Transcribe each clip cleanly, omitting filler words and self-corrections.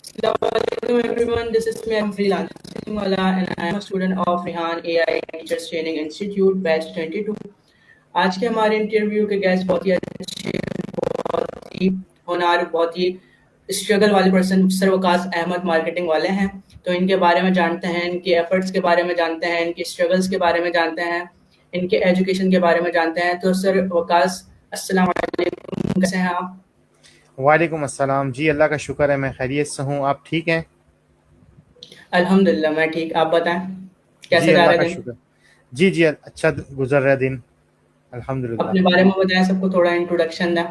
Hello everyone, this is me, I'm freelancing Wala and I am a student of Rehan AI Teachers Training Institute batch 22। आज के हमारे interview के guest बहुत ही अच्छे, बहुत ही होनहार, बहुत ही स्ट्रगल वाले person sir Waqas Ahmed marketing वाले हैं। तो इनके बारे में जानते हैं, इनके एफर्ट्स के बारे में जानते हैं, इनके स्ट्रगल्स के बारे में जानते हैं, इनके एजुकेशन के बारे में जानते हैं। तो सर वकास, अस्सलाम वालेकुम, कैसे हैं आप? वालेकुम अस्सलाम जी, अल्लाह का शुक्र है, मैं खैरियत से हूँ। आप ठीक हैं? अल्हम्दुलिल्लाह मैं ठीक, आप बताएं जी कैसे जा अल्लाह रहा का है दिन? शुक्र। जी अच्छा गुजर रहा है दिन, अल्हम्दुलिल्लाह। अपने बारे में बताएं, सबको थोड़ा इंट्रोडक्शन दें।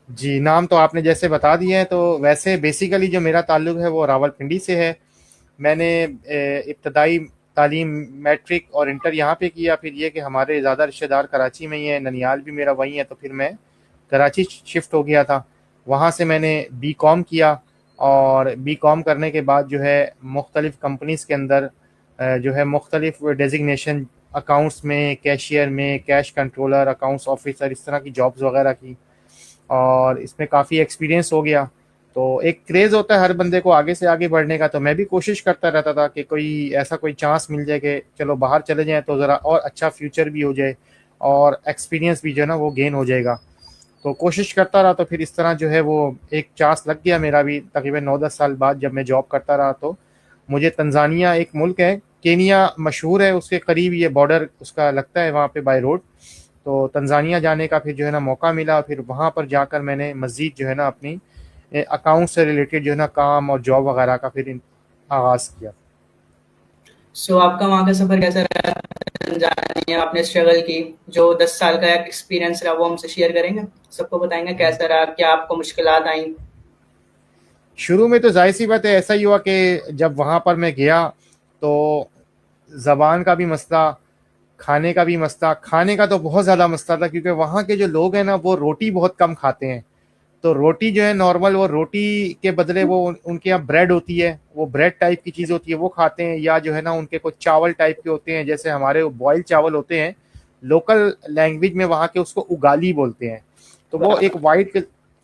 जी, नाम तो आपने जैसे बता दिए हैं, तो वैसे बेसिकली जो मेरा ताल्लुक़ है वो रावलपिंडी से है। मैंने इब्तदाई तालीम मैट्रिक और इंटर यहाँ पे किया। फिर ये कि हमारे ज़्यादा रिश्तेदार कराची में ही हैं, ननियाल भी मेरा वहीं है, तो फिर मैं कराची शिफ्ट हो गया था। वहाँ से मैंने बीकॉम किया और बीकॉम करने के बाद जो है मुख्तलिफ़ कंपनीज़ के अंदर जो है मुख्तलिफ़ डेज़िग्नेशन, अकाउंट्स में, कैशियर में, कैश कंट्रोलर, अकाउंट्स ऑफिसर, इस तरह की जॉब्स वगैरह की, और इसमें काफ़ी एक्सपीरियंस हो गया। तो एक क्रेज़ होता है हर बंदे को आगे से आगे बढ़ने का, तो मैं भी कोशिश करता रहता था कि कोई ऐसा कोई चांस मिल जाए कि चलो बाहर चले जाएं तो ज़रा और अच्छा फ्यूचर भी हो जाए और एक्सपीरियंस भी जो है ना वो गेन हो जाएगा। तो कोशिश करता रहा, तो फिर इस तरह जो है वो एक चांस लग गया मेरा भी। तकरीबन 9-10 साल बाद जब मैं जॉब करता रहा, तो मुझे तंजानिया, एक मुल्क है केनिया मशहूर है, उसके करीब ये बॉर्डर उसका लगता है वहाँ पे बाय रोड। तो तंजानिया जाने का फिर जो है ना मौका मिला। फिर वहाँ पर जाकर मैंने मज़ीद जो है ना अपनी अकाउंट से रिलेटेड जो है ना काम और जॉब वगैरह का फिर आगाज़ किया। सो आपका वहाँ का सफ़र कैसा रहा? तंजानिया आपने स्ट्रगल की, जो 10 साल का एक्सपीरियंस रहा वो हमसे शेयर करेंगे? सबको बताएंगे कैसा रहा, क्या आपको मुश्किलात आई? शुरू में तो जाहिर सी बात है, ऐसा ही हुआ कि जब वहाँ पर मैं गया तो ज़बान का भी मसला, खाने का भी मसला। खाने का तो बहुत ज़्यादा मसला था, क्योंकि वहाँ के जो लोग हैं ना वो रोटी बहुत कम खाते हैं। तो रोटी जो है नॉर्मल, वो रोटी के बदले वो उनके यहाँ ब्रेड होती है, वो ब्रेड टाइप की चीज़ होती है, वो खाते हैं। या जो है ना उनके कुछ चावल टाइप के होते हैं, जैसे हमारे बॉयल चावल होते हैं, लोकल लैंग्वेज में वहाँ के उसको उगाली बोलते हैं। तो वो एक वाइट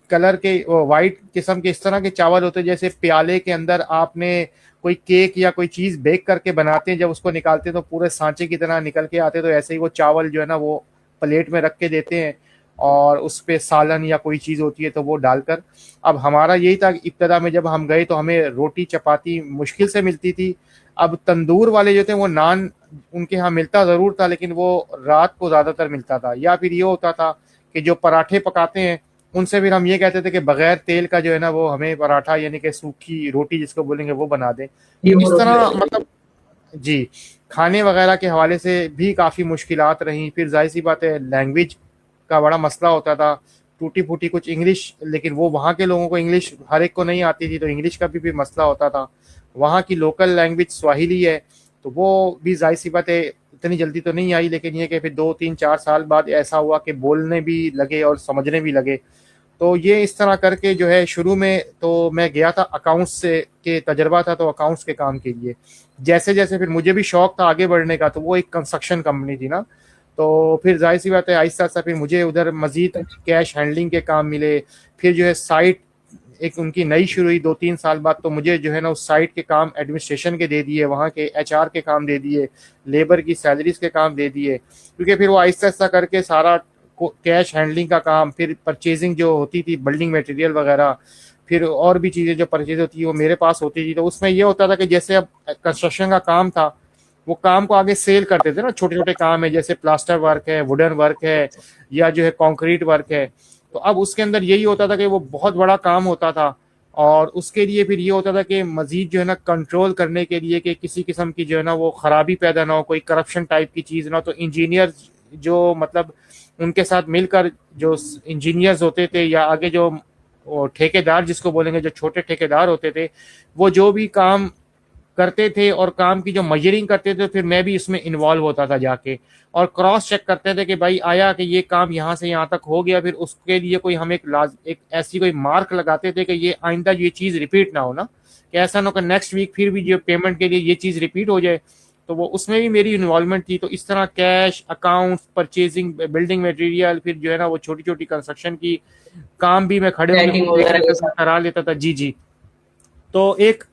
कलर के, वाइट किस्म के इस तरह के चावल होते हैं, जैसे प्याले के अंदर आपने कोई केक या कोई चीज़ बेक करके बनाते हैं, जब उसको निकालते हैं तो पूरे सांचे की तरह निकल के आते हैं। तो ऐसे ही वो चावल जो है ना वो प्लेट में रख के देते हैं, और उस पे सालन या कोई चीज़ होती है तो वो डालकर। अब हमारा यही था, इब्तदा में जब हम गए तो हमें रोटी चपाती मुश्किल से मिलती थी। अब तंदूर वाले जो थे वो नान उनके यहाँ मिलता ज़रूर था, लेकिन वो रात को ज़्यादातर मिलता था। या फिर ये होता था कि जो पराठे पकाते हैं उनसे फिर हम ये कहते थे कि बगैर तेल का जो है ना वो हमें पराठा, यानी कि सूखी रोटी जिसको बोलेंगे, वो बना दें। ये तो वो इस रोटी तरह होती मतलब जी, खाने वगैरह के हवाले से भी काफ़ी मुश्किलात रहीं। फिर ज़ाहिर-सी बात है लैंग्वेज का बड़ा मसला होता था। टूटी-फूटी कुछ इंग्लिश, लेकिन वो वहाँ के लोगों को इंग्लिश हर एक को नहीं आती थी, तो इंग्लिश का भी मसला होता था। वहाँ की लोकल लैंग्वेज स्वाहिली है, तो वो भी ज़ाहिर-सी बात है इतनी जल्दी तो नहीं आई, लेकिन ये कि फिर 2, 3, 4 साल बाद ऐसा हुआ कि बोलने भी लगे और समझने भी लगे। तो ये इस तरह करके जो है, शुरू में तो मैं गया था अकाउंट्स से के तजर्बा था, तो अकाउंट्स के काम के लिए। जैसे जैसे फिर मुझे भी शौक था आगे बढ़ने का, तो वो एक कंस्ट्रक्शन कंपनी थी ना, तो फिर जाहिर सी बात है आहिस्ता आहिस्ता फिर मुझे उधर मजीद है। कैश हैंडलिंग के काम मिले। फिर जो है साइट एक उनकी नई शुरू हुई 2-3 साल बाद, तो मुझे जो है ना उस साइट के काम एडमिनिस्ट्रेशन के दे दिए, वहाँ के एचआर के काम दे दिए, लेबर की सैलरीज के काम दे दिए। क्योंकि फिर वो आहिस्ता आहिस्ता करके सारा कैश हैंडलिंग का काम, फिर परचेजिंग जो होती थी बिल्डिंग मटेरियल वगैरह, फिर और भी चीज़ें जो परचेज होती है वो मेरे पास होती थी। तो उसमें ये होता था कि जैसे अब कंस्ट्रक्शन का काम था, वो काम को आगे सेल करते थे ना, छोटे छोटे काम है जैसे प्लास्टर वर्क है, वुडन वर्क है, या जो है कंक्रीट वर्क है। तो अब उसके अंदर यही होता था कि वो बहुत बड़ा काम होता था, और उसके लिए फिर ये होता था कि मजीद जो है ना कंट्रोल करने के लिए कि किसी किस्म की जो है ना वो खराबी पैदा ना हो, कोई करप्शन टाइप की चीज़ ना हो। तो इंजीनियर जो मतलब उनके साथ मिलकर जो इंजीनियर्स होते थे, या आगे जो ठेकेदार जिसको बोलेंगे, जो छोटे ठेकेदार होते थे, वो जो भी काम करते थे और काम की जो मेजरिंग करते थे, फिर मैं भी इसमें इन्वॉल्व होता था जाके, और क्रॉस चेक करते थे कि भाई आया कि ये काम यहाँ से यहाँ तक हो गया। फिर उसके लिए कोई हम एक ऐसी कोई मार्क लगाते थे कि ये आइंदा ये चीज़ रिपीट ना हो ना, कि ऐसा ना हो कि नेक्स्ट वीक फिर भी जो पेमेंट के लिए ये चीज़ रिपीट हो जाए। तो वो उसमें भी मेरी इन्वॉल्वमेंट थी। तो इस तरह cash, accounts, purchasing, building material, फिर जो है ना वो छोटी छोटी कंस्ट्रक्शन की काम भी मैं खड़े होकर पैकिंग खुद एक वगैरह तरह ये से सब। करा लेता था। जी जी। तो एक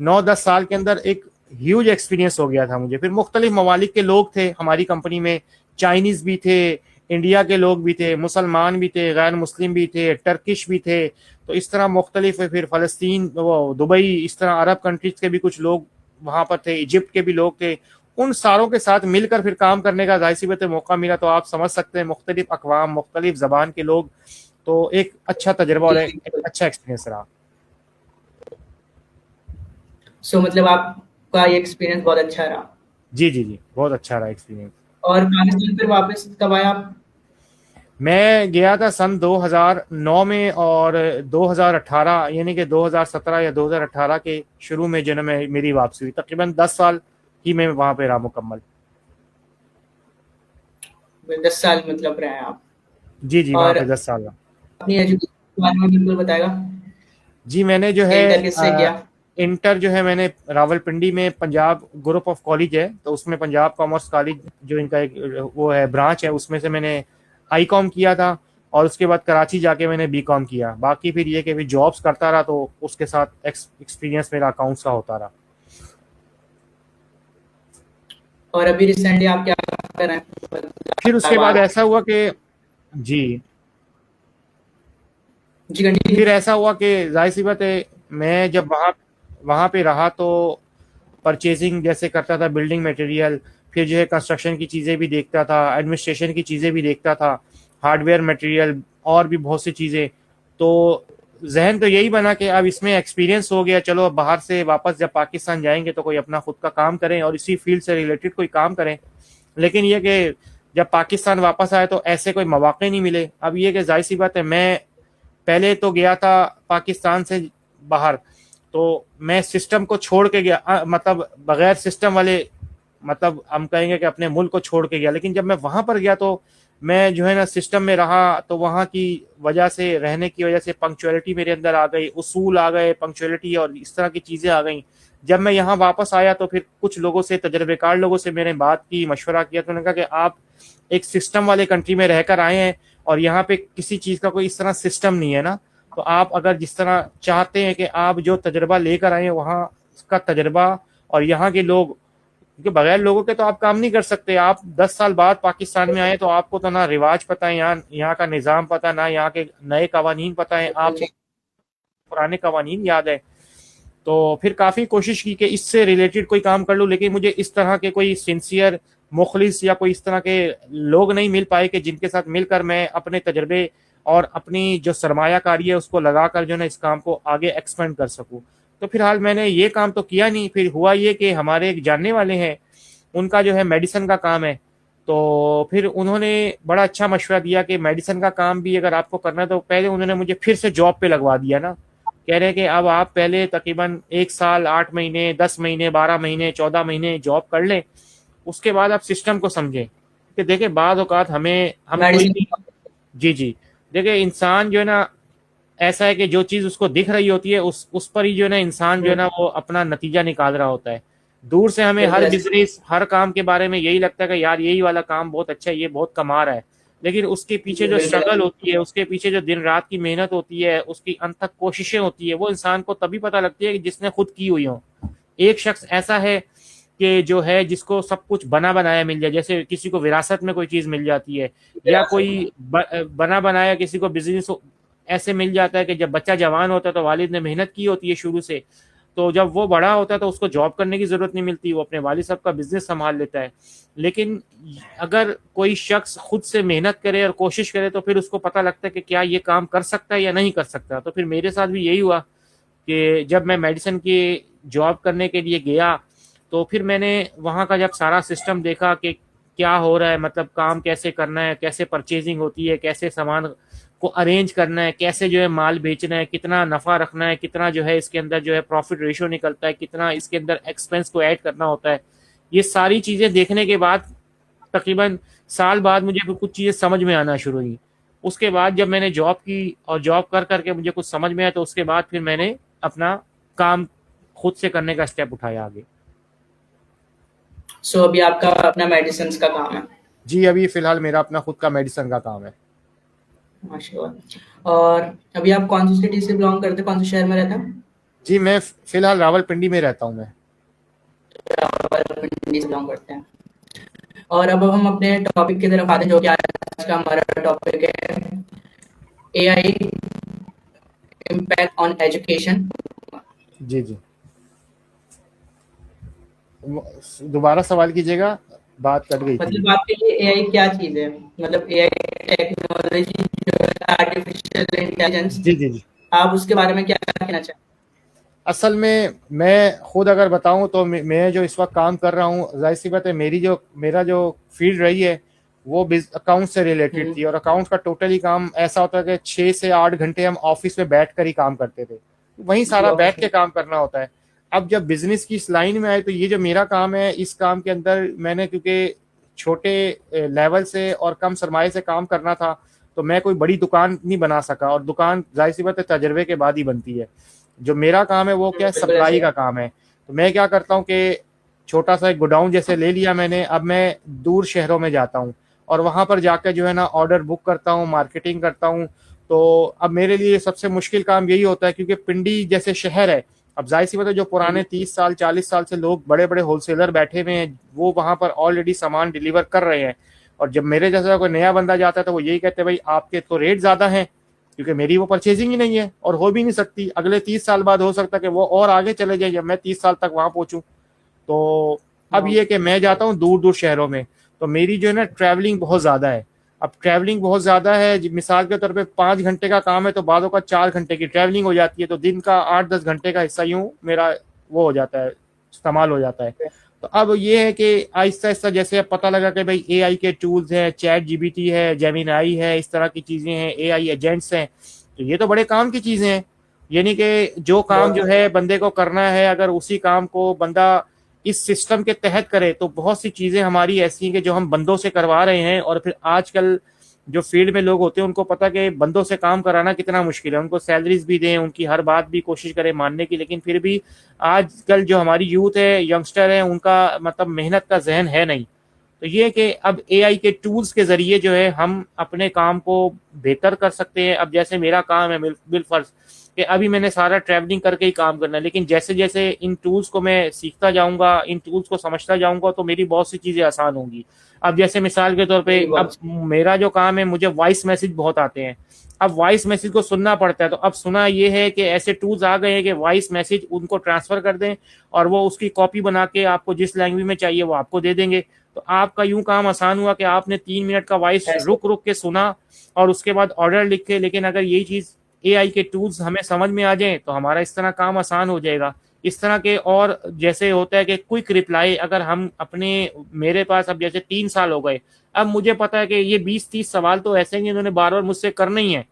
9-10 साल के अंदर एक ह्यूज एक्सपीरियंस हो गया था मुझे। फिर मुख्तलिफ ममालिक के लोग थे हमारी कंपनी में, चाइनीज भी थे, इंडिया के लोग भी थे, मुसलमान भी थे, गैर मुस्लिम भी थे, टर्किश भी थे। तो इस तरह मुख्तलिफ, फिर फ़लस्तीन, वो दुबई, इस तरह अरब कंट्रीज के भी कुछ लोग वहाँ पर थे, इजिप्ट के भी लोग थे। उन सारों के साथ मिलकर फिर काम करने का जाहिर सी बात है मौका मिला। तो आप समझ सकते हैं मुख्तलिफ अक़वाम, मुख्तलिफ ज़बान के लोग, तो एक अच्छा तजर्बा और एक अच्छा एक्सपीरियंस रहा। सो मतलब आपका ये एक्सपीरियंस बहुत अच्छा रहा। जी जी जी, बहुत अच्छा रहा एक्सपीरियंस। और पाकिस्तान फिर वापस कब आए आप? मैं गया था सन 2009 में, और 2018 यानी कि 2017 या 2018 के शुरू में जो है मेरी वापसी हुई। तकरीबन 10 साल की मैं वहाँ पे रहा मुकम्मल। 10 साल मतलब रहे हैं आप। जी जी, वहाँ और पे 10 साल रहा। अपनी एजुकेशन के बारे में बिल्कुल बताएगा। जी, मैंने जो है इंटर किससे किया? इंटर जो है मैंने रावलपिंडी में पंजाब ग्रुप ऑफ कॉलेज है, तो उसमें पंजाब कॉमर्स कॉलेज जो इनका एक वो है ब्रांच है, उसमें से मैंने आई कॉम किया था। और उसके बाद कराची जाके मैंने बी कॉम किया। बाकी फिर ये कि फिर जॉब्स करता रहा, तो उसके साथ एक्सपीरियंस मेरा अकाउंट्स का होता रहा। और अभी रिसेंटली आप क्या कर रहे हैं? फिर उसके बाद ऐसा हुआ कि जी जी कंटिन्यू। फिर ऐसा हुआ कि जाहिर सी बात है, मैं जब वहाँ वहाँ पे रहा तो परचेजिंग जैसे करता था, बिल्डिंग मटेरियल, फिर जो है कंस्ट्रक्शन की चीज़ें भी देखता था, एडमिनिस्ट्रेशन की चीज़ें भी देखता था, हार्डवेयर मटेरियल और भी बहुत सी चीज़ें। तो जहन तो यही बना कि अब इसमें एक्सपीरियंस हो गया, चलो अब बाहर से वापस जब पाकिस्तान जाएंगे तो कोई अपना खुद का काम करें और इसी फील्ड से रिलेटेड कोई काम करें। लेकिन ये कि जब पाकिस्तान वापस आए तो ऐसे कोई मौके नहीं मिले। अब ये कि जाहिर सी बात है, मैं पहले तो गया था पाकिस्तान से बाहर, तो मैं सिस्टम को छोड़ के गया, मतलब बगैर सिस्टम वाले, मतलब हम कहेंगे कि अपने मुल्क को छोड़ के गया। लेकिन जब मैं वहां पर गया तो मैं जो है ना सिस्टम में रहा, तो वहाँ की वजह से, रहने की वजह से पंक्चुअलिटी मेरे अंदर आ गई, उसूल आ गए, पंक्चुअलिटी और इस तरह की चीज़ें आ गई। जब मैं यहाँ वापस आया तो फिर कुछ लोगों से, तजर्बेकार लोगों से मैंने बात की, मशवरा किया, तो उन्होंने कहा कि आप एक सिस्टम वाले कंट्री में रहकर आए हैं और यहाँ पे किसी चीज़ का कोई इस तरह सिस्टम नहीं है ना, तो आप अगर जिस तरह चाहते हैं कि आप जो तजर्बा लेकर आए हैं वहाँ का तजर्बा और यहाँ के लोग, क्योंकि बगैर लोगों के तो आप काम नहीं कर सकते। आप 10 साल बाद पाकिस्तान में आए तो आपको तो ना रिवाज पता है, यहाँ का निज़ाम पता, ना यहाँ के नए कवानीन पता है, आपको पुराने कवानीन याद है। तो फिर काफ़ी कोशिश की कि इससे रिलेटेड कोई काम कर लूँ, लेकिन मुझे इस तरह के कोई सिंसियर मुखलिस या कोई इस तरह के लोग नहीं मिल पाए कि जिनके साथ मिलकर मैं अपने तजर्बे और अपनी जो सरमायाकारी है उसको लगाकर जो है ना इस काम को आगे एक्सपेंड कर सकूँ। तो फिलहाल मैंने ये काम तो किया नहीं। फिर हुआ ये कि हमारे एक जानने वाले हैं, उनका जो है मेडिसिन का काम है, तो फिर उन्होंने बड़ा अच्छा मशवरा दिया कि मेडिसिन का काम भी अगर आपको करना है तो पहले उन्होंने मुझे फिर से जॉब पे लगवा दिया ना। कह रहे हैं कि अब आप पहले तकरीबन 1 साल 8 महीने 10 महीने 12 महीने 14 महीने जॉब कर लें, उसके बाद आप सिस्टम को समझें। कि देखिए बाद औकात हम कोई भी, जी जी, देखिए इंसान जो है ना ऐसा है कि जो चीज़ उसको दिख रही होती है उस पर ही जो है ना इंसान जो है ना वो अपना नतीजा निकाल रहा होता है। दूर से हमें हर बिजनेस, हर काम के बारे में यही लगता है कि यार यही वाला काम बहुत अच्छा है, ये बहुत कमा रहा है, लेकिन उसके पीछे जो स्ट्रगल होती है, उसके पीछे जो दिन रात की मेहनत होती है, उसकी अनथक कोशिशें होती है, वो इंसान को तभी पता लगती है कि जिसने खुद की हुई हो। एक शख्स ऐसा है कि जो है जिसको सब कुछ बना बनाया मिल जाए, जैसे किसी को विरासत में कोई चीज़ मिल जाती है, या कोई बना बनाया किसी को बिजनेस ऐसे मिल जाता है कि जब बच्चा जवान होता है तो वालिद ने मेहनत की होती है शुरू से, तो जब वो बड़ा होता है तो उसको जॉब करने की ज़रूरत नहीं मिलती, वो अपने वालिद साहब का बिजनेस संभाल लेता है। लेकिन अगर कोई शख्स खुद से मेहनत करे और कोशिश करे तो फिर उसको पता लगता है कि क्या ये काम कर सकता है या नहीं कर सकता। तो फिर मेरे साथ भी यही हुआ कि जब मैं मेडिसिन की जॉब करने के लिए गया तो फिर मैंने वहाँ का जब सारा सिस्टम देखा कि क्या हो रहा है, मतलब काम कैसे करना है, कैसे परचेजिंग होती है, कैसे सामान को अरेंज करना है, कैसे जो है माल बेचना है, कितना नफ़ा रखना है, कितना जो है इसके अंदर जो है प्रॉफिट रेशो निकलता है, कितना इसके अंदर एक्सपेंस को ऐड करना होता है, ये सारी चीज़ें देखने के बाद तकरीबन साल बाद मुझे फिर कुछ चीज़ें समझ में आना शुरू हुई। उसके बाद जब मैंने जॉब की और जॉब कर करके मुझे कुछ समझ में आया तो उसके बाद फिर मैंने अपना काम खुद से करने का स्टेप उठाया आगे। सो अभी आपका अपना मेडिसिन का काम है? जी, अभी फिलहाल मेरा अपना खुद का मेडिसिन का काम है। माशाल्लाह। और अभी आप कौन सी सिटी से बिलोंग करते हैं, कौन से शहर में रहते हैं? जी मैं फिलहाल रावलपिंडी में रहता हूँ मैं। रावलपिंडी से बिलोंग करते हैं। और अब हम अपने टॉपिक की तरफ आते हैं, जो कि आज का हमारा टॉपिक है एआई इम्पैक्ट ऑन एजुकेशन। जी जी, दोबारा सवाल कीजिएगा, बात कट गई थी। मतलब आपके लिए एआई क्या चीज है? मतलब एआई टेक्नोलॉजी जो है, आर्टिफिशियल इंटेलिजेंस, जी जी जी, आप उसके बारे में क्या कहना चाहेंगे? असल में मैं खुद अगर बताऊं तो मैं जो इस वक्त काम कर रहा हूं, जाहिर सी बात है मेरा जो फील्ड रही है वो अकाउंट से रिलेटेड थी, और अकाउंट का टोटली काम ऐसा होता है कि 6 से 8 घंटे हम ऑफिस में बैठ कर ही काम करते थे, वहीं जी, सारा ऑफिस बैठ के में। काम करना होता है। अब जब बिजनेस की इस लाइन में आए तो ये जो मेरा काम है, इस काम के अंदर मैंने क्योंकि छोटे लेवल से और कम सरमाए से काम करना था, तो मैं कोई बड़ी दुकान नहीं बना सका, और दुकान जाहिर सी बात है तजर्बे के बाद ही बनती है। जो मेरा काम है वो क्या है, बिल्कुल ऐसे सप्लाई ही का है। काम है। तो मैं क्या करता हूँ कि छोटा सा एक गोडाउन जैसे ले लिया मैंने, अब मैं दूर शहरों में जाता हूँ और वहां पर जाकर जो है ना ऑर्डर बुक करता हूँ, मार्केटिंग करता हूँ। तो अब मेरे लिए सबसे मुश्किल काम यही होता है, क्योंकि पिंडी जैसे शहर है, अब जाहिर सी बात है जो पुराने 30 साल 40 साल से लोग बड़े बड़े होलसेलर बैठे हुए हैं वो वहां पर ऑलरेडी सामान डिलीवर कर रहे हैं, और जब मेरे जैसा कोई नया बंदा जाता है तो वो यही कहते हैं भाई आपके तो रेट ज्यादा हैं, क्योंकि मेरी वो परचेजिंग ही नहीं है और हो भी नहीं सकती। अगले 30 साल बाद हो सकता है कि वो और आगे चले जाए जब मैं 30 साल तक वहां पहुंचूं। तो अब हाँ, ये कि मैं जाता हूँ दूर दूर शहरों में, तो मेरी जो है ना ट्रैवलिंग बहुत ज़्यादा है। अब ट्रैवलिंग बहुत ज़्यादा है, मिसाल के तौर पे 5 घंटे का काम है तो बादों का 4 घंटे की ट्रैवलिंग हो जाती है, तो दिन का 8-10 घंटे का हिस्सा यूँ मेरा वो हो जाता है, इस्तेमाल हो जाता है। तो अब ये है कि आहिस्ता आहिस्ता जैसे अब पता लगा कि भाई एआई के टूल्स हैं, चैट जीपीटी है, जेमिनाई है, इस तरह की चीज़ें हैं, एआई एजेंट्स हैं, तो ये तो बड़े काम की चीज़ें हैं। यानी कि जो काम बहुत जो है बंदे को करना है, अगर उसी काम को बंदा इस सिस्टम के तहत करे तो बहुत सी चीजें हमारी ऐसी हैं कि जो हम बंदों से करवा रहे हैं, और फिर आजकल जो फील्ड में लोग होते हैं उनको पता कि बंदों से काम कराना कितना मुश्किल है, उनको सैलरीज भी दें, उनकी हर बात भी कोशिश करें मानने की, लेकिन फिर भी आजकल जो हमारी यूथ है, यंगस्टर है, उनका मतलब मेहनत का जहन है नहीं। तो ये कि अब एआई के टूल्स के जरिए जो है हम अपने काम को बेहतर कर सकते हैं। अब जैसे मेरा काम है बिलफर्ज कि अभी मैंने सारा ट्रैवलिंग करके ही काम करना है, लेकिन जैसे जैसे इन टूल्स को मैं सीखता जाऊंगा, इन टूल्स को समझता जाऊंगा, तो मेरी बहुत सी चीज़ें आसान होंगी। अब जैसे मिसाल के तौर पे सही अब बात। मेरा जो काम है, मुझे वॉइस मैसेज बहुत आते हैं। अब वॉइस मैसेज को सुनना पड़ता है, तो अब सुना ये है कि ऐसे टूल्स आ गए हैं कि वॉइस मैसेज उनको ट्रांसफर कर दें और वो उसकी कॉपी बना के आपको जिस लैंग्वेज में चाहिए वो आपको दे देंगे। तो आपका यूं काम आसान हुआ कि आपने 3 मिनट का वॉइस ऐसे रुक रुक के सुना और उसके बाद ऑर्डर लिख के। लेकिन अगर यही चीज एआई के टूल्स हमें समझ में आ जाए तो हमारा इस तरह काम आसान हो जाएगा। इस तरह के और जैसे होता है कि क्विक रिप्लाई, अगर हम अपने मेरे पास अब जैसे 3 साल हो गए, अब मुझे पता है कि ये 20-30 सवाल तो ऐसे ही इन्होंने बार बार मुझसे करने ही है।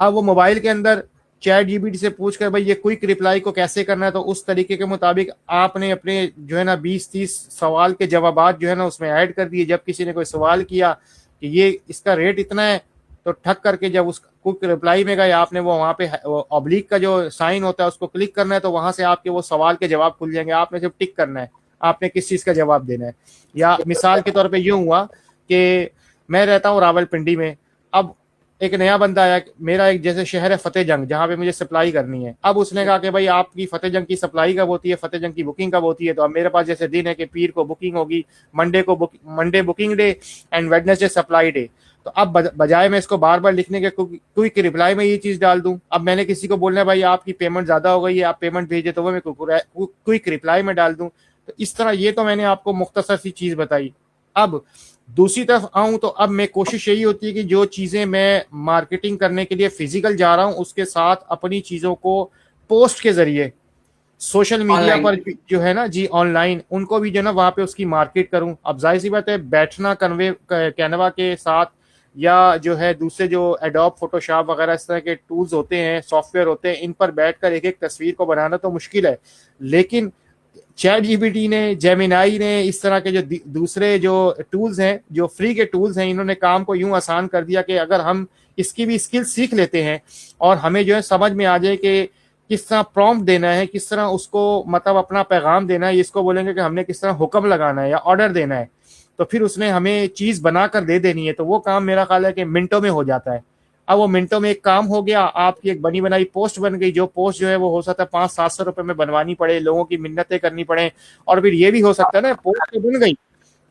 अब वो मोबाइल के अंदर चैट जीपीटी से पूछ कर भाई ये क्विक रिप्लाई को कैसे करना है, तो उस तरीके के मुताबिक आपने अपने जो है ना 20-30 सवाल के जवाबात जो है ना उसमें ऐड कर दिए। जब किसी ने कोई सवाल किया कि ये इसका रेट इतना है, तो ठक करके जब उस क्विक रिप्लाई में गए आपने वो वहाँ पे ऑब्लिक का जो साइन होता है उसको क्लिक करना है, तो वहां से आपके वो सवाल के जवाब खुल जाएंगे, आपने सिर्फ टिक करना है आपने किस चीज का जवाब देना है। या मिसाल के तौर पर यूं हुआ कि मैं रहता हूँ रावलपिंडी में, अब एक नया बंदा आया, मेरा एक जैसे शहर है फतेहजंग जहाँ पे मुझे सप्लाई करनी है। अब उसने कहा कि भाई आपकी फतेहजंग की सप्लाई कब होती है, फतेहजंग की बुकिंग कब होती है। तो अब मेरे पास जैसे दिन है कि पीर को बुकिंग होगी, Monday booking day and Wednesday supply day. तो अब बजाय मैं इसको बार बार लिखने के क्विक रिप्लाई में ये चीज डाल दूं, अब मैंने किसी को बोलना है भाई आपकी पेमेंट ज्यादा हो गई है आप पेमेंट भेजे, तो वो मैं क्विक रिप्लाई में डाल दूं। तो इस तरह ये तो मैंने आपको मुख्तसर सी चीज बताई। अब दूसरी तरफ आऊं तो अब मैं कोशिश यही होती है कि जो चीजें मैं मार्केटिंग करने के लिए फिजिकल जा रहा हूं उसके साथ अपनी चीजों को पोस्ट के जरिए सोशल मीडिया ऑनलाइन। पर जो है ना जी ऑनलाइन उनको भी जो है ना वहां पे उसकी मार्केट करूं। अब जाहिर सी बात है बैठना कैनवा के साथ या जो है दूसरे जो एडोब फोटोशॉप वगैरह इस तरह के टूल्स होते हैं, सॉफ्टवेयर होते हैं, इन पर बैठकर एक एक तस्वीर को बनाना तो मुश्किल है। लेकिन चैट जीपीटी ने, जेमिनाई ने, इस तरह के जो दूसरे जो टूल्स हैं जो फ्री के टूल्स हैं, इन्होंने काम को यूं आसान कर दिया कि अगर हम इसकी भी स्किल सीख लेते हैं और हमें जो है समझ में आ जाए कि किस तरह प्रॉम्प्ट देना है, किस तरह उसको मतलब अपना पैगाम देना है, इसको बोलेंगे कि हमने किस तरह हुक्म लगाना है या ऑर्डर देना है, तो फिर उसने हमें चीज बनाकर दे देनी है, तो वो काम मेरा ख्याल है कि मिनटों में हो जाता है। अब वो मिनटों में एक काम हो गया, आपकी एक बनी बनाई पोस्ट बन गई, जो पोस्ट जो है वो हो सकता है 500-700 रुपए में बनवानी पड़े, लोगों की मिन्नतें करनी पड़े। और फिर ये भी हो सकता है ना, पोस्ट तो बन गई,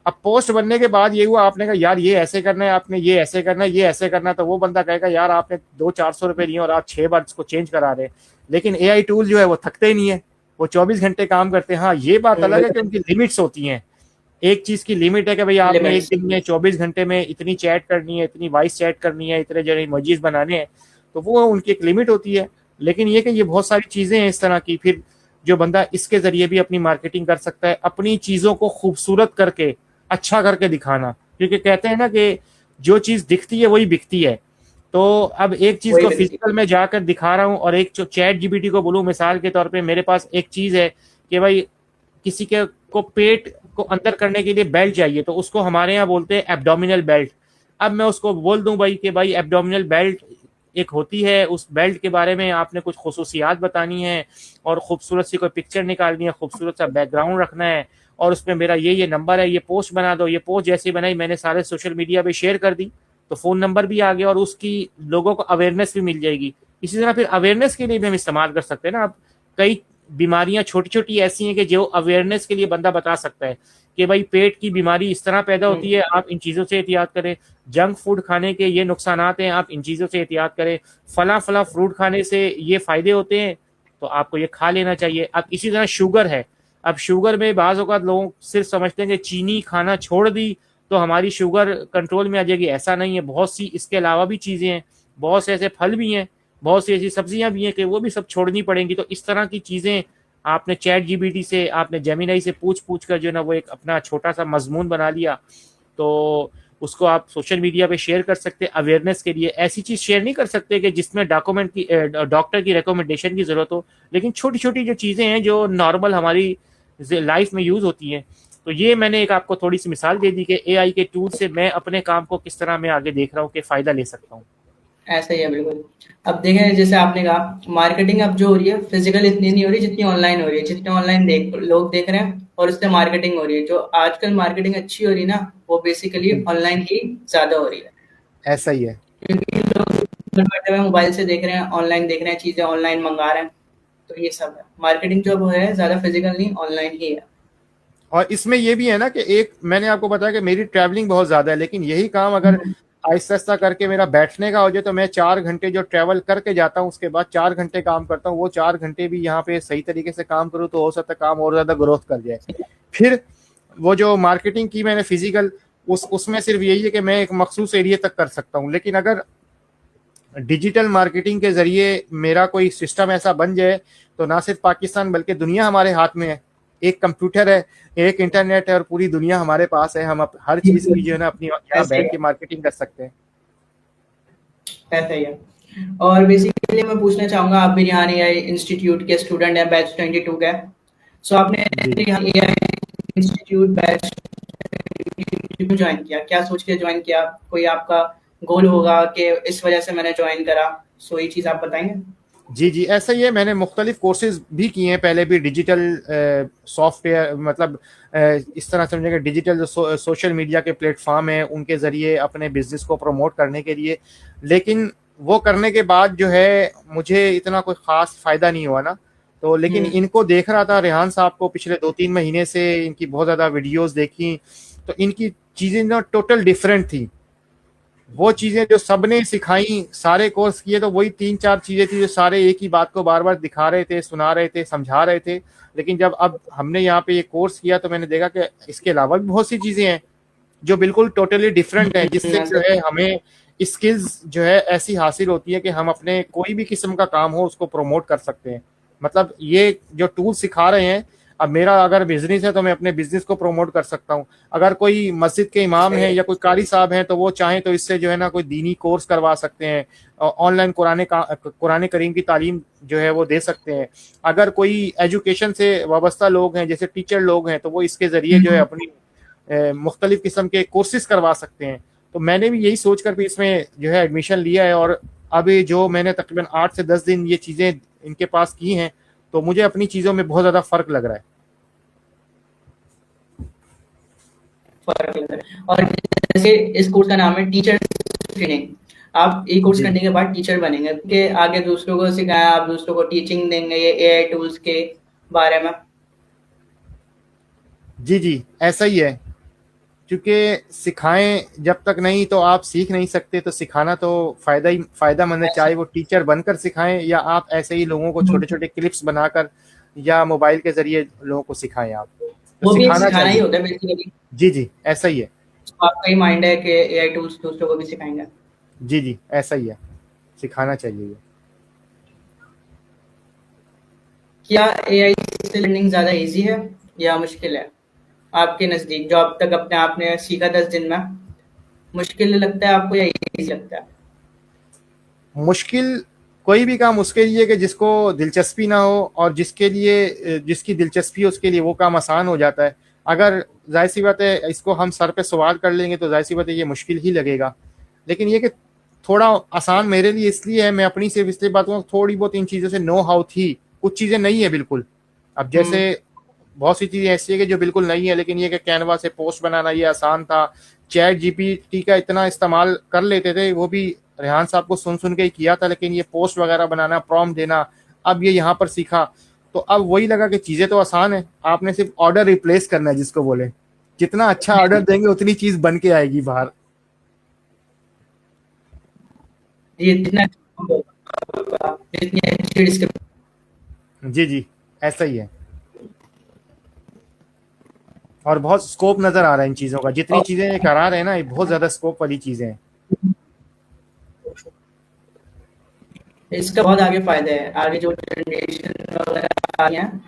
अब पोस्ट बनने के बाद ये हुआ, आपने कहा यार ये ऐसे करना है, आपने ये ऐसे करना है, ये ऐसे करना है, तो वो बंदा कहेगा यार आपने 200-400 रुपए लिए और आप 6 बार इसको चेंज करा रहे हैं। लेकिन एआई टूल जो है वो थकते ही नहीं है, वो 24 घंटे काम करते हैं। हाँ, ये बात अलग है कि उनकी लिमिट्स होती हैं, एक चीज की लिमिट है कि भाई आपने एक लिमिट्स। दिन में 24 घंटे में इतनी चैट करनी है, इतनी वॉइस चैट करनी है, इतने जो इमोजीज बनाने हैं, तो वो उनकी एक लिमिट होती है। लेकिन ये कि ये बहुत सारी चीजें हैं इस तरह की, फिर जो बंदा इसके जरिए भी अपनी मार्केटिंग कर सकता है, अपनी चीजों को खूबसूरत करके अच्छा करके दिखाना, क्योंकि कहते हैं ना कि जो चीज दिखती है वही बिकती है। तो अब एक चीज वही को बिकती फिजिकल में जाकर दिखा रहा हूँ, और एक जो चैट जीपीटी को बोलूँ मिसाल के तौर पे, मेरे पास एक चीज है कि भाई किसी के को पेट को अंदर करने के लिए बेल्ट चाहिए, तो उसको हमारे यहाँ बोलते हैं एब्डोमिनल बेल्ट। अब मैं उसको बोल दूं भाई कि भाई एब्डोमिनल बेल्ट एक होती है, उस बेल्ट के बारे में आपने कुछ खुसूसियात बतानी है, और खूबसूरत सी कोई पिक्चर निकालनी है, खूबसूरत सा बैकग्राउंड रखना है, और उसमें मेरा ये नंबर है, ये पोस्ट बना दो। ये पोस्ट जैसी बनाई मैंने सारे सोशल मीडिया पे शेयर कर दी, तो फोन नंबर भी आ गया और उसकी लोगों को अवेयरनेस भी मिल जाएगी। इसी तरह फिर अवेयरनेस के लिए भी हम इस्तेमाल कर सकते हैं ना। अब कई बीमारियां छोटी छोटी ऐसी हैं कि जो अवेयरनेस के लिए बंदा बता सकता है कि भाई पेट की बीमारी इस तरह पैदा होती है, आप इन चीज़ों से एहतियात करें, जंक फूड खाने के ये नुकसानात हैं, आप इन चीज़ों से एहतियात करें, फला फला फ्रूट खाने से ये फायदे होते हैं, तो आपको ये खा लेना चाहिए। अब इसी तरह शुगर है, अब शुगर में बाज़ औक़ात लोग सिर्फ समझते हैं कि चीनी खाना छोड़ दी तो हमारी शुगर कंट्रोल में आ जाएगी, ऐसा नहीं है। बहुत सी इसके अलावा भी चीज़ें हैं, बहुत से ऐसे फल भी हैं, बहुत सी ऐसी सब्जियां भी हैं कि वो भी सब छोड़नी पड़ेंगी। तो इस तरह की चीज़ें आपने चैट जीपीटी से, आपने जेमिनाई से पूछ पूछ कर जो ना वो एक अपना छोटा सा मजमून बना लिया, तो उसको आप सोशल मीडिया पे शेयर कर सकते हैं अवेयरनेस के लिए। ऐसी चीज़ शेयर नहीं कर सकते कि जिसमें डॉक्टर की रिकमेंडेशन की ज़रूरत हो, लेकिन छोटी छोटी जो चीज़ें हैं जो नॉर्मल हमारी लाइफ में यूज़ होती हैं। तो ये मैंने एक आपको थोड़ी सी मिसाल दे दी कि एआई के टूल से मैं अपने काम को किस तरह मैं आगे देख रहा हूँ कि फ़ायदा ले सकता हूँ। ऐसा ही है बिल्कुल। अब देखें जैसे आपने कहा मार्केटिंग अब जो हो रही है फिजिकल इतनी नहीं हो रही जितनी ऑनलाइन हो रही है, जितने ऑनलाइन लोग देख रहे हैं और उससे मार्केटिंग हो रही है। जो आजकल मार्केटिंग अच्छी हो रही है ना वो बेसिकली ऑनलाइन ही ज्यादा हो रही है, ऐसा ही है। क्योंकि लोग घर बैठे हुए मोबाइल से देख रहे हैं, ऑनलाइन देख रहे हैं, चीजें ऑनलाइन मंगा रहे हैं। तो ये सब है, मार्केटिंग जो वो है ज्यादा फिजिकल नहीं ऑनलाइन ही है। और इसमें ये भी है ना कि एक मैंने आपको बताया कि मेरी ट्रैवलिंग बहुत ज़्यादा है, लेकिन यही काम अगर आहिस्ता आहिस्ता करके मेरा बैठने का हो जाए तो मैं 4 घंटे जो ट्रैवल करके जाता हूँ उसके बाद 4 घंटे काम करता हूँ, वो 4 घंटे भी यहाँ पे सही तरीके से काम करूँ तो हो सकता है काम और ज़्यादा ग्रोथ कर जाए। फिर वो जो मार्केटिंग की मैंने फिजिकल, उसमें सिर्फ यही है कि मैं एक मखसूस एरिया तक कर सकता हूँ। लेकिन अगर डिजिटल मार्केटिंग के जरिए मेरा कोई सिस्टम ऐसा बन जाए तो ना सिर्फ पाकिस्तान बल्कि दुनिया हमारे हाथ में है। एक कंप्यूटर है, एक इंटरनेट है और पूरी दुनिया हमारे पास है। हम हर चीज की जो है ना अपनी यहाँ ऐसे ही बैठ के मार्केटिंग कर सकते हैं। ऐसा ही है। और बेसिकली मैं पूछना चाहूंगा, आप भी रिहान एआई इंस्टीट्यूट के स्टूडेंट हैं, बैच 22 का। सो आपने जी रिहान एआई इंस्टीट्यूट बैच क्यों ज्वाइन किया, क्या सोच के ज्वाइन किया? कोई आपका गोल होगा कि इस वजह से मैंने ज्वाइन करा, सो ये चीज आप बताएंगे? जी जी, ऐसा ही है। मैंने मुख्तलिफ कोर्सेज भी किए हैं पहले भी, डिजिटल सॉफ्टवेयर, मतलब इस तरह समझेंगे डिजिटल जो सोशल मीडिया के प्लेटफॉर्म हैं उनके ज़रिए अपने बिजनेस को प्रमोट करने के लिए। लेकिन वो करने के बाद जो है मुझे इतना कोई ख़ास फ़ायदा नहीं हुआ ना। तो लेकिन इनको देख रहा था रेहान साहब को पिछले 2-3 महीने से, इनकी बहुत ज़्यादा वीडियोज़ देखी, तो इनकी चीज़ें ना टोटल डिफरेंट थी। वो चीजें जो सबने सिखाई, सारे कोर्स किए तो वही 3-4 चीजें थी जो सारे एक ही बात को बार बार दिखा रहे थे, सुना रहे थे, समझा रहे थे। लेकिन जब अब हमने यहाँ पे ये कोर्स किया तो मैंने देखा कि इसके अलावा भी बहुत सी चीजें हैं जो बिल्कुल टोटली डिफरेंट हैं, जिससे जो है हमें स्किल्स जो है ऐसी हासिल होती है कि हम अपने कोई भी किस्म का काम हो उसको प्रमोट कर सकते हैं। मतलब ये जो टूल सिखा रहे हैं, अब मेरा अगर बिजनेस है तो मैं अपने बिजनेस को प्रमोट कर सकता हूँ। अगर कोई मस्जिद के इमाम है या कोई कारी साहब हैं तो वो चाहें तो इससे जो है ना कोई दीनी कोर्स करवा सकते हैं, ऑनलाइन कुरान करीम की तालीम जो है वो दे सकते हैं। अगर कोई एजुकेशन से वाबस्ता लोग हैं जैसे टीचर लोग हैं तो वो इसके ज़रिए जो है अपनी मुख्तलिफ किस्म के कोर्सेज करवा सकते हैं। तो मैंने भी यही सोच कर भी इसमें जो है एडमिशन लिया है। और अभी जो मैंने तकरीबन 8 से 10 दिन ये चीज़ें इनके पास की हैं तो मुझे अपनी चीज़ों में बहुत ज़्यादा फ़र्क लग रहा है। और जैसे इस कोर्स का नाम है टीचर ट्रेनिंग, आप ये कोर्स जी करने के बाद टीचर बनेंगे कि आगे दूसरों को सिखाया, आप दूसरों को टीचिंग देंगे ये एआई टूल्स के बारे में। जी जी, ऐसा ही है। क्योंकि सिखाएं जब तक नहीं तो आप सीख नहीं सकते, तो सिखाना तो फायदामंद है, ऐसा चाहे वो टीचर बनकर सिखाएं या आप ऐसे ही लोगों को छोटे छोटे क्लिप्स बनाकर या मोबाइल के जरिए लोगों को सिखाएं आप, तो वो भी एक सिखाना सिखाना ही चाहिए। होता है बेसिकली। जी जी, ऐसा ही है। आपका ही माइंड है कि एआई टूल्स दूसरों को भी सिखाएंगे। जी जी, ऐसा ही है, सिखाना चाहिए ये। क्या एआई से लर्निंग ज़्यादा इजी है या मुश्किल है आपके नज़दीक? जो अब तक अपने आपने सीखा 10 दिन में, मुश्किल लगता है आपको या इजी लगता है? मुश्किल कोई भी काम उसके लिए कि जिसको दिलचस्पी ना हो, और जिसके लिए जिसकी दिलचस्पी है उसके लिए वो काम आसान हो जाता है। अगर जाहिर सी बात है इसको हम सर पे सवार कर लेंगे तो जाहिर सी बात है ये मुश्किल ही लगेगा। लेकिन ये कि थोड़ा आसान मेरे लिए इसलिए है, मैं अपनी सिर्फ इसलिए बात करूँ, थोड़ी बहुत इन चीज़ों से नो हाउ थी, कुछ चीज़ें नहीं है बिल्कुल। अब हुँ। जैसे बहुत सी चीज़ें ऐसी है कि जो बिल्कुल नहीं है, लेकिन ये कि कैनवा से पोस्ट बनाना ये आसान था। चैट जीपीटी का इतना इस्तेमाल कर लेते थे, वो भी रेहान साहब को सुन सुन के ही किया था, लेकिन ये पोस्ट वगैरह बनाना, प्रॉम्प्ट देना, अब ये यहाँ पर सीखा। तो अब वही लगा कि चीज़ें तो आसान है, आपने सिर्फ ऑर्डर रिप्लेस करना है, जिसको बोले जितना अच्छा ऑर्डर देंगे उतनी चीज़ बन के आएगी बाहर। ये जितना जितनी अच्छी डिस्क्रिप्शन। जी जी, ऐसा ही है। और बहुत स्कोप नजर आ रहा है इन चीज़ों का, जितनी चीज़ें ये करा रहे हैं ना, ये बहुत ज़्यादा स्कोप वाली चीज़ें हैं। इसका बहुत आगे फ़ायदे हैं। आगे जो जनरेशन वगैरह आ रही हैं,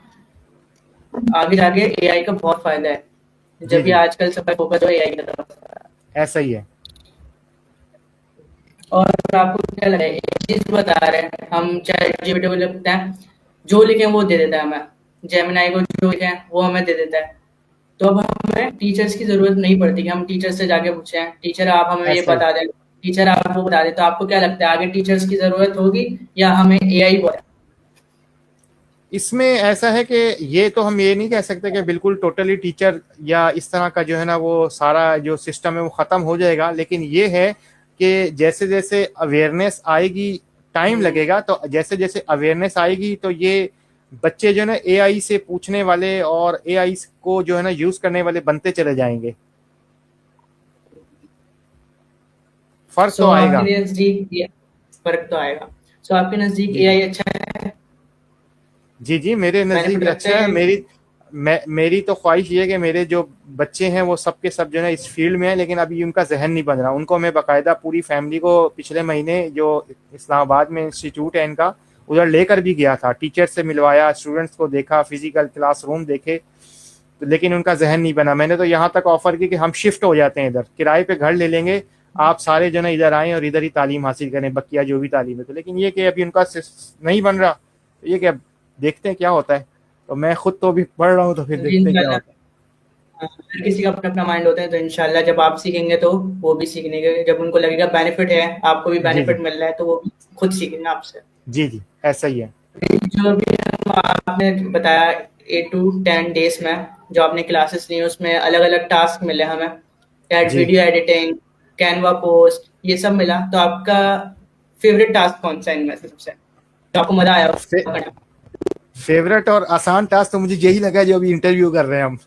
आगे जाके एआई का बहुत फ़ायदा है। जी जब भी जी, आजकल सबका फोकस जो है एआई की तरफ है। ऐसा ही है। और आपको क्या लगा है, एक चीज़ बता रहे हैं, हम चैट जीपीटी को लिखते हैं, जो लिखें वो दे देता है हमें। जेमिनी को जो लिखें वो हमें दे देता है। तो अब हमें टीचर्स की ज़रूरत नहीं पड़ती कि हम टीचर से जाके पूछें, टीचर आप हमें ये ऐसा ही, बता दें, टीचर आप वो बता दें। तो आपको क्या लगता है आगे टीचर्स की ज़रूरत होगी या हमें एआई बहुत है? इसमें ऐसा है कि ये तो हम ये नहीं कह सकते कि बिल्कुल टोटली टीचर या इस तरह का जो है ना वो सारा जो सिस्टम है वो ख़त्म हो जाएगा, लेकिन ये है कि जैसे जैसे अवेयरनेस आएगी, टाइम हुँ। लगेगा, तो जैसे जैसे अवेयरनेस आएगी तो ये बच्चे जो है ना एआई से पूछने वाले और एआई को जो है ना यूज़ करने वाले बनते चले जाएंगे। फ़र्क सो तो आपके आएगा। नज़दीक ये फ़र्क तो आएगा। सो आपके नज़दीक जी एआई अच्छा है, जी जी, मेरे नज़दीक बेनिफिट लगता अच्छा है। है? मेरी तो ख्वाहिश ये है कि मेरे जो बच्चे हैं वो सब के सब जो है इस फील्ड में है, लेकिन अभी उनका जहन नहीं बन रहा। उनको मैं बाकायदा पूरी फैमिली को पिछले महीने जो इस्लामाबाद में इंस्टीट्यूट है इनका, उधर लेकर भी गया था, टीचर से मिलवाया, स्टूडेंट्स को देखा, फिजिकल क्लासरूम देखे, तो लेकिन उनका जहन नहीं बना। मैंने तो यहाँ तक ऑफर की कि हम शिफ्ट हो जाते हैं, इधर किराए पे घर ले लेंगे, आप सारे जो है इधर आएँ और इधर ही तालीम हासिल करें, बकिया जो भी तालीम है। तो लेकिन ये कि अभी उनका नहीं बन रहा, तो ये कि अब देखते हैं क्या होता है। तो मैं खुद तो अभी पढ़ रहा हूँ, तो फिर जी, देखते हैं क्या इंशाल्लाह। होता है। हर किसी का अपना-अपना माइंड होता है, तो इंशाल्लाह जब आप सीखेंगे तो वो भी सीखने के, जब उनको लगेगा बेनिफिट है, आपको भी जी जी, बेनिफिट मिल रहा है, तो वो भी खुद सीखेंगे आपसे। जी जी, ऐसा ही है। जो भी हम आपने बताया 8 टू 10 डेज़ में जो आपने क्लासेस ली उसमें अलग-अलग टास्क मिले हमें, ऐड जी, वीडियो एडिटिंग, कैनवा पोस्ट, ये सब मिला। तो आपका फ़ेवरेट टास्क कौन-सा है इनमें से सबसे? जो आपको मज़ा आया हो फे, करना? फेवरेट और आसान टास्क तो मुझे यही लगा जो अभी इंटरव्यू कर रहे हैं हम,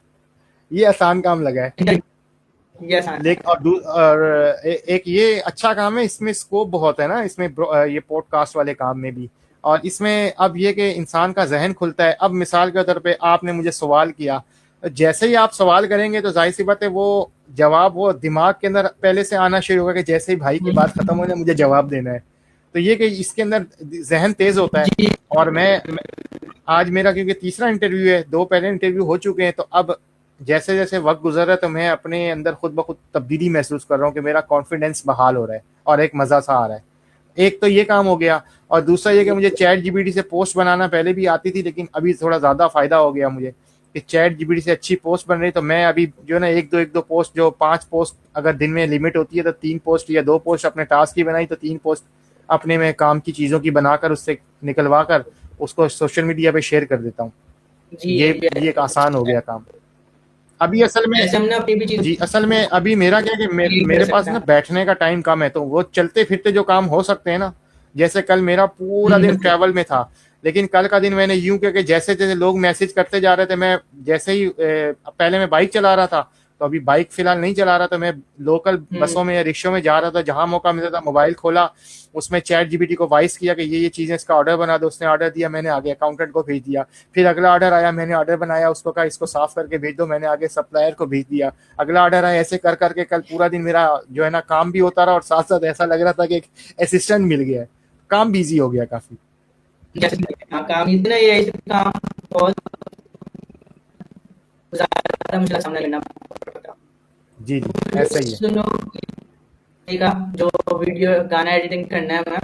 ये आसान काम लगा है। ये आसान है। लेकिन एक ये अच्छा काम है, इसमें स्कोप बहुत है ना, इसमें ये पॉडकास्ट वाले काम में भी। और इसमें अब ये कि इंसान का जहन खुलता है। अब मिसाल के तौर पे आपने मुझे सवाल किया, तो जैसे ही आप सवाल करेंगे तो जाहिर सी बात है वो जवाब वो दिमाग के अंदर पहले से आना शुरू होगा कि जैसे ही भाई की हुँ, बात खत्म हो जाए मुझे जवाब देना है। तो ये कि इसके अंदर जहन तेज होता है। जी, और आज मेरा क्योंकि तीसरा इंटरव्यू है, दो पहले इंटरव्यू हो चुके हैं, तो अब जैसे जैसे वक्त गुजर रहा है तो मैं अपने अंदर खुद ब खुद तब्दीली महसूस कर रहा हूँ कि मेरा कॉन्फिडेंस बहाल हो रहा है और एक मज़ा सा आ रहा है। एक तो ये काम हो गया, और दूसरा ये कि मुझे चैट जीपीटी से पोस्ट बनाना पहले भी आती थी, लेकिन अभी थोड़ा ज़्यादा फ़ायदा हो गया मुझे कि चैट जीपीटी से अच्छी पोस्ट बन रही। तो मैं अभी जो है ना एक दो पोस्ट, जो 5 पोस्ट अगर दिन में लिमिट होती है तो 3 पोस्ट या 2 पोस्ट अपने टास्क की बनाई, तो 3 पोस्ट अपने में काम की चीज़ों की बनाकर उससे निकलवा कर उसको सोशल मीडिया पे शेयर कर देता हूँ। जी, ये ये भी ये एक आसान हो गया काम। अभी असल में ऐसे हम ना अपनी भी चीज जी, असल में अभी मेरा क्या है कि क्रिएट कर मेरे पास सकते ना हैं। बैठने का टाइम कम है, तो वो चलते फिरते जो काम हो सकते हैं ना, जैसे कल मेरा पूरा दिन बिल्कुल। ट्रैवल में था, लेकिन कल का दिन मैंने यूं किया कि जैसे जैसे लोग मैसेज करते जा रहे थे, मैं जैसे ही पहले मैं बाइक चला रहा था, तो अभी बाइक फिलहाल नहीं चला रहा था, मैं लोकल हम्म। बसों में या रिक्शों में जा रहा था, जहां मौका मिलता था मोबाइल खोला, उसमें चैट जीपीटी को वॉइस किया कि ये चीजें इसका ऑर्डर बना दो, उसने ऑर्डर दिया, मैंने आगे अकाउंटेंट को भेज दिया, फिर अगला ऑर्डर आया, मैंने ऑर्डर बनाया, उसको कहा इसको साफ करके भेज दो, मैंने आगे सप्लायर को भेज दिया, अगला ऑर्डर आया, ऐसे कर करके कल पूरा दिन मेरा जो है ना काम भी होता रहा, और साथ साथ ऐसा लग रहा था कि एक असिस्टेंट मिल गया है, काम बिजी हो गया काफी। जैसे हाँ, काम इतना ये है, काम बहुत ज्यादा मुश्किल का सामना करना पड़ता। जी जी, ऐसा ही है। सुनो का जो वीडियो गाना एडिटिंग करना है हमें,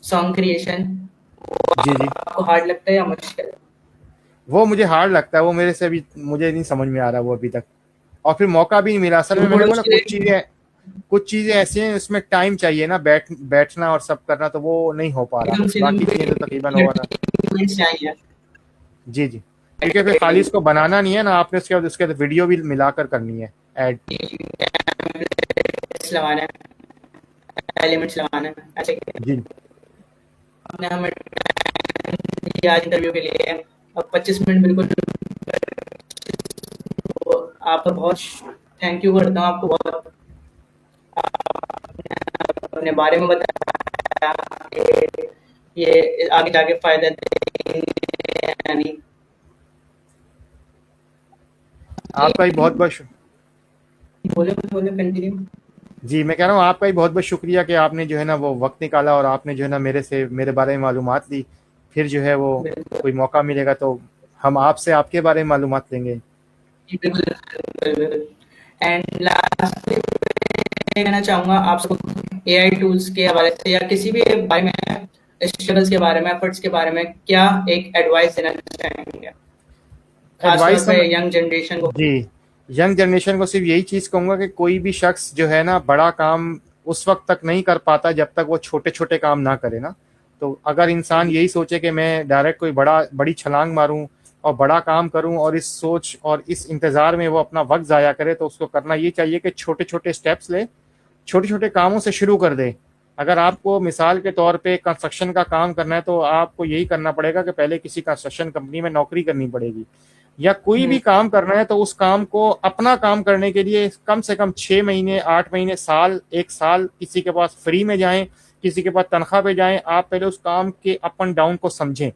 सॉन्ग क्रिएशन, जी जी, आपको हार्ड लगता है या मुश्किल? वो मुझे हार्ड लगता है, वो मेरे से अभी मुझे नहीं समझ में आ रहा वो अभी तक, और फिर मौका भी नहीं मिला असल में, थोड़ा मैंने बोला मुश्किल है। कुछ चीजें ऐसी हैं उसमें टाइम चाहिए ना, बैठना और सब करना, तो वो नहीं हो पा रहा, एकदम से एकदम बाकी चीजें तो तकरीबन हो रहा। इक्विपमेंट्स चाहिए। जी जी, क्योंकि फिर खाली इसको बनाना नहीं है ना आपने, उसके बाद वीडियो भी मिलाकर करनी है ऐड। एलिमेंट्स लगाना है, एलिमेंट्स लगाना है ऐसे ही। जी, आपने हमें दिया आज इंटरव्यू के लिए, अब 25 मिनट बिल्कुल, तो आपका बहुत थैंक यू करता हूँ, आपको बहुत अपने बारे में बताया कि ये आगे जाके फायदा देंगे या नहीं। आपका भी बहुत बहुत बोले बोले कंटिन्यू। जी, मैं कह रहा हूँ आपका भी बहुत बहुत शुक्रिया कि आपने जो है ना वो वक्त निकाला, और आपने जो है ना मेरे से मेरे बारे में मालूमात ली, फिर जो है वो बिल्कुल। कोई मौका मिलेगा तो हम आपसे आपके बारे में मालूमात लेंगे। बिल्कुल बिल्कुल। एंड लास्ट मैं कहना चाहूँगा आप सबको एआई टूल्स के हवाले से या किसी भी बारे में, स्ट्रगल्स के बारे में, एफर्ट्स के बारे में क्या एक एडवाइस देना चाहेंगे, खास तौर एडवाइस पे हम यंग जनरेशन को? जी, यंग जनरेशन को सिर्फ यही चीज़ कहूँगा कि कोई भी शख्स जो है ना बड़ा काम उस वक्त तक नहीं कर पाता जब तक वो छोटे छोटे काम ना करे ना। तो अगर इंसान यही सोचे कि मैं डायरेक्ट कोई बड़ी छलांग मारूं और बड़ा काम करूं, और इस सोच और इस इंतज़ार में वो अपना वक्त ज़ाया करे, तो उसको करना ये चाहिए कि छोटे छोटे स्टेप्स ले, छोटे छोटे कामों से शुरू कर दे। अगर आपको मिसाल के तौर पे कंस्ट्रक्शन का काम करना है, तो आपको यही करना पड़ेगा कि पहले किसी कंस्ट्रक्शन कंपनी में नौकरी करनी पड़ेगी, या कोई हम्म। भी काम करना है तो उस काम को अपना काम करने के लिए कम से कम 6 महीने, 8 महीने, साल, 1 साल किसी के पास फ्री में जाएं, किसी के पास तनख्वाह पे जाएं, आप पहले उस काम के अप एंड डाउन को समझें,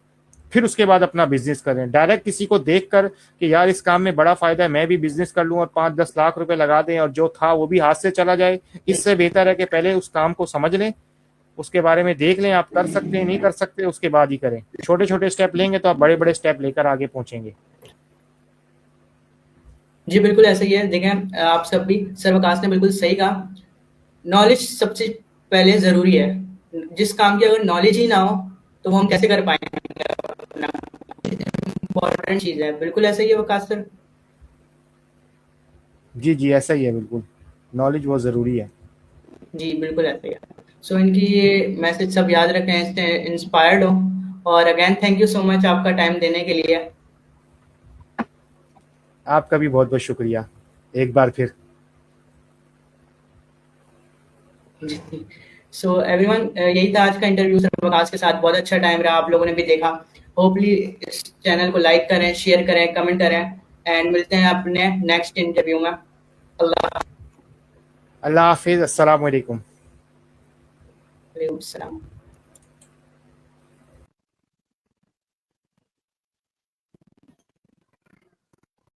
फिर उसके बाद अपना बिजनेस करें। डायरेक्ट किसी को देखकर कि यार इस काम में बड़ा फायदा है, मैं भी बिजनेस कर लूं, और 5-10 लाख रुपए लगा दें और जो था वो भी हाथ से चला जाए, इससे बेहतर है कि पहले उस काम को समझ लें, उसके बारे में देख लें आप कर सकते हैं नहीं कर सकते, उसके बाद ही करें। छोटे छोटे स्टेप लेंगे तो आप बड़े बड़े स्टेप लेकर आगे पहुंचेंगे। जी बिल्कुल ऐसा ही है। देखें आप सब भी, सर्वकाश ने बिल्कुल सही कहा, नॉलेज सबसे पहले ज़रूरी है। जिस काम की अगर नॉलेज ही ना हो तो वो हम कैसे कर पाएंगे अपना, इम्पोर्टेंट चीज़ है। बिल्कुल ऐसा ही है वकास सर। जी जी, ऐसा ही है, बिल्कुल नॉलेज बहुत ज़रूरी है। जी बिल्कुल ऐसा ही है। सो इनकी ये मैसेज सब याद रखें, इससे इंस्पायर्ड हो। और again thank you so much आपका टाइम देने के लिए। आपका भी बहुत बहुत शुक्रिया एक बार फिर। जी। सो एवरीवन, यही था आज का इंटरव्यू सर्वकाश के साथ। बहुत अच्छा टाइम रहा, आप लोगों ने भी देखा। होपली इस चैनल को लाइक करें, शेयर करें, कमेंट करें, एंड मिलते हैं अपने नेक्स्ट इंटरव्यू में। अल्लाह अल्लाह हाफिज़, अस्सलाम वालेकुम। वालेकुम सलाम।